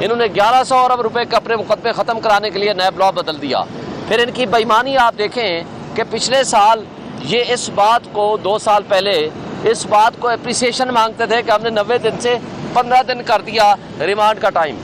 انہوں نے 1100 ارب روپے کے اپنے مقدمے ختم کرانے کے لیے نیب لا بدل دیا. پھر ان کی بےایمانی آپ دیکھیں کہ پچھلے سال یہ اس بات کو 2 سال پہلے اس بات کو اپریسیشن مانگتے تھے کہ ہم نے 90 دن سے 15 دن کر دیا ریمانڈ کا ٹائم،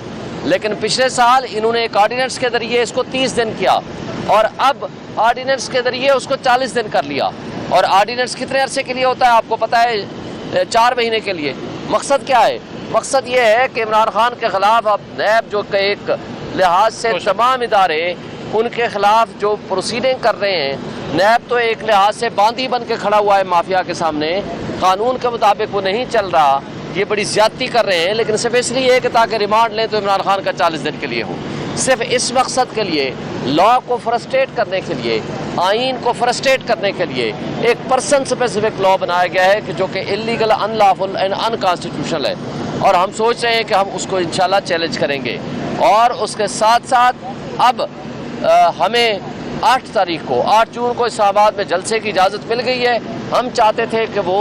لیکن پچھلے سال انہوں نے ایک آرڈیننس کے ذریعے اس کو 30 دن کیا اور اب آرڈیننس کے ذریعے اس کو 40 دن کر لیا. اور آرڈیننس کتنے عرصے کے لیے ہوتا ہے آپ کو پتہ ہے؟ 4 مہینے کے لیے. مقصد کیا ہے؟ مقصد یہ ہے کہ عمران خان کے خلاف اب نیب جو کہ ایک لحاظ سے تمام ادارے ان کے خلاف جو پروسیڈنگ کر رہے ہیں، نیب تو ایک لحاظ سے باندھی بن کے کھڑا ہوا ہے مافیا کے سامنے، قانون کے مطابق وہ نہیں چل رہا، یہ بڑی زیادتی کر رہے ہیں، لیکن صرف اس لیے کہ تاکہ ریمانڈ لیں تو عمران خان کا 40 دن کے لیے ہو. صرف اس مقصد کے لیے، لا کو فرسٹریٹ کرنے کے لیے، آئین کو فرسٹریٹ کرنے کے لیے ایک پرسن اسپیسیفک لا بنایا گیا ہے کہ جو کہ illegal, in lawful and in constitutional ہے. اور ہم سوچ رہے ہیں کہ ہم اس کو انشاءاللہ چیلنج کریں گے. اور اس کے ساتھ ساتھ اب ہمیں 8 جون کو اسلام آباد میں جلسے کی اجازت مل گئی ہے. ہم چاہتے تھے کہ وہ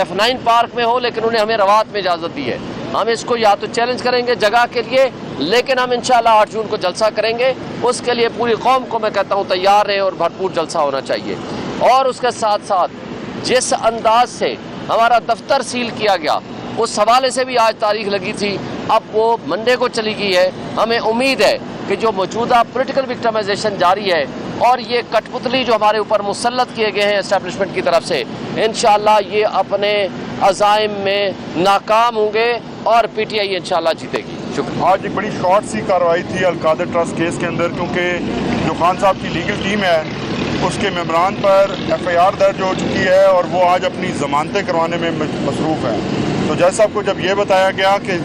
F9 پارک میں ہو، لیکن انہیں ہمیں روات میں اجازت دی ہے. ہم اس کو یا تو چیلنج کریں گے جگہ کے لیے، لیکن ہم انشاءاللہ 8 جون کو جلسہ کریں گے. اس کے لیے پوری قوم کو میں کہتا ہوں تیار رہے اور بھرپور جلسہ ہونا چاہیے. اور اس کے ساتھ ساتھ جس انداز سے ہمارا دفتر سیل کیا گیا، اس حوالے سے بھی آج تاریخ لگی تھی، اب وہ منڈے کو چلی گئی ہے. ہمیں امید ہے کہ جو موجودہ پولیٹیکل وکٹمائزیشن جاری ہے اور یہ کٹ پتلی جو ہمارے اوپر مسلط کیے گئے ہیں اسٹیبلشمنٹ کی طرف سے، انشاءاللہ یہ اپنے عزائم میں ناکام ہوں گے اور پی ٹی آئی انشاءاللہ جیتے گی. شکریہ. آج ایک بڑی شارٹ سی کارروائی تھی القادر ٹرسٹ کیس کے اندر، کیونکہ جو خان صاحب کی لیگل ٹیم ہے اس کے ممبران پر FIR درج ہو چکی ہے اور وہ آج اپنی ضمانتیں کروانے میں مصروف ہیں. تو جج صاحب کو جب یہ بتایا گیا کہ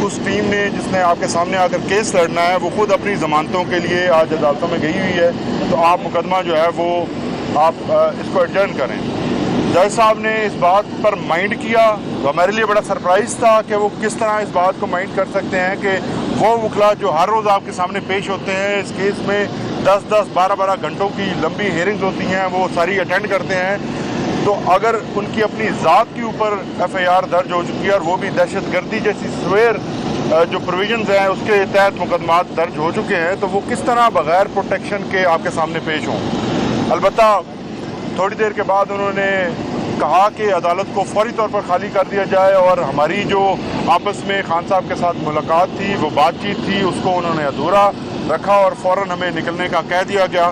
اس ٹیم نے جس نے آپ کے سامنے آ کر کیس لڑنا ہے وہ خود اپنی ضمانتوں کے لیے آج عدالتوں میں گئی ہوئی ہے، تو آپ مقدمہ جو ہے وہ آپ اس کو ایڈجرن کریں. جج صاحب نے اس بات پر مائنڈ کیا تو ہمارے لیے بڑا سرپرائز تھا کہ وہ کس طرح اس بات کو مائنڈ کر سکتے ہیں کہ وہ وکلا جو ہر روز آپ کے سامنے پیش ہوتے ہیں، اس کیس میں 10-10 12-12 گھنٹوں کی لمبی ہیئرنگز ہوتی ہیں، وہ ساری اٹینڈ کرتے ہیں. تو اگر ان کی اپنی ذات کے اوپر FIR درج ہو چکی ہے اور وہ بھی دہشت گردی جیسی سویر جو پروویژنز ہیں اس کے تحت مقدمات درج ہو چکے ہیں، تو وہ کس طرح بغیر پروٹیکشن کے آپ کے سامنے پیش ہوں. البتہ تھوڑی دیر کے بعد انہوں نے کہا کہ عدالت کو فوری طور پر خالی کر دیا جائے، اور ہماری جو آپس میں خان صاحب کے ساتھ ملاقات تھی، وہ بات چیت تھی، اس کو انہوں نے ادھورا رکھا اور فوراً ہمیں نکلنے کا کہہ دیا گیا.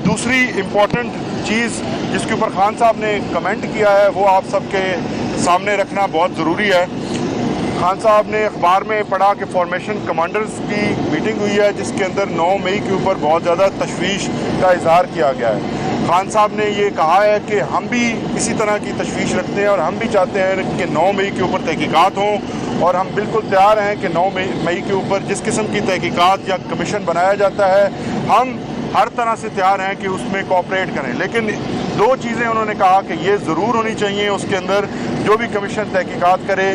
دوسری امپورٹنٹ چیز جس کے اوپر خان صاحب نے کمنٹ کیا ہے وہ آپ سب کے سامنے رکھنا بہت ضروری ہے. خان صاحب نے اخبار میں پڑھا کہ فارمیشن کمانڈرز کی میٹنگ ہوئی ہے جس کے اندر 9 مئی کے اوپر بہت زیادہ تشویش کا اظہار کیا گیا ہے. خان صاحب نے یہ کہا ہے کہ ہم بھی اسی طرح کی تشویش رکھتے ہیں اور ہم بھی چاہتے ہیں کہ 9 مئی کے اوپر تحقیقات ہوں، اور ہم بالکل تیار ہیں کہ 9 مئی کے اوپر جس قسم کی تحقیقات یا کمیشن بنایا جاتا ہے ہم ہر طرح سے تیار ہیں کہ اس میں کوآپریٹ کریں. لیکن 2 چیزیں انہوں نے کہا کہ یہ ضرور ہونی چاہیے اس کے اندر جو بھی کمیشن تحقیقات کرے.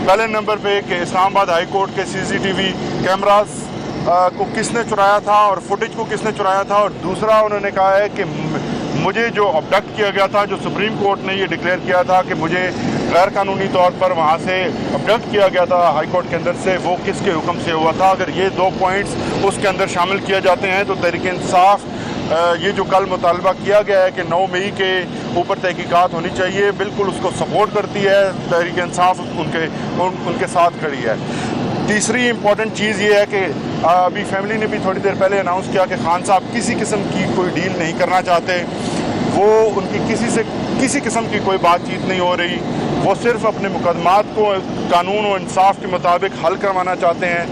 پہلے نمبر پہ کہ اسلام آباد ہائی کورٹ کے CCTV کیمراز کو کس نے چرایا تھا اور فوٹیج کو کس نے چرایا تھا. اور دوسرا انہوں نے کہا ہے کہ مجھے جو ابڈکٹ کیا گیا تھا، جو سپریم کورٹ نے یہ ڈکلیئر کیا تھا کہ مجھے غیر قانونی طور پر وہاں سے ابڈکٹ کیا گیا تھا ہائی کورٹ کے اندر سے، وہ کس کے حکم سے ہوا تھا. اگر یہ 2 پوائنٹس اس کے اندر شامل کیے جاتے ہیں تو تحریک انصاف یہ جو کل مطالبہ کیا گیا ہے کہ 9 مئی کے اوپر تحقیقات ہونی چاہیے، بالکل اس کو سپورٹ کرتی ہے. تحریک انصاف ان کے ساتھ کھڑی ہے. تیسری امپورٹنٹ چیز یہ ہے کہ ابھی فیملی نے بھی تھوڑی دیر پہلے اناؤنس کیا کہ خان صاحب کسی قسم کی کوئی ڈیل نہیں کرنا چاہتے. وہ ان کی کسی قسم کی کوئی بات چیت نہیں ہو رہی، وہ صرف اپنے مقدمات کو قانون و انصاف کے مطابق حل کروانا چاہتے ہیں.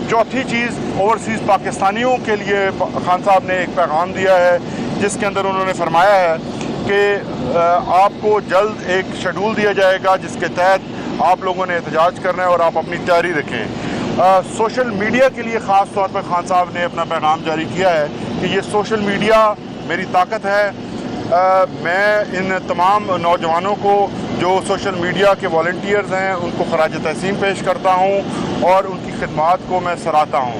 چوتھی چیز، اوورسیز پاکستانیوں کے لیے خان صاحب نے ایک پیغام دیا ہے جس کے اندر انہوں نے فرمایا ہے کہ آپ کو جلد ایک شیڈول دیا جائے گا جس کے تحت آپ لوگوں نے احتجاج کرنا ہے اور آپ اپنی تیاری رکھیں. سوشل میڈیا کے لیے خاص طور پر خان صاحب نے اپنا پیغام جاری کیا ہے کہ یہ سوشل میڈیا میری طاقت ہے. میں ان تمام نوجوانوں کو جو سوشل میڈیا کے والنٹیئرز ہیں ان کو خراج تحسین پیش کرتا ہوں اور ان کی خدمات کو میں سراہتا ہوں.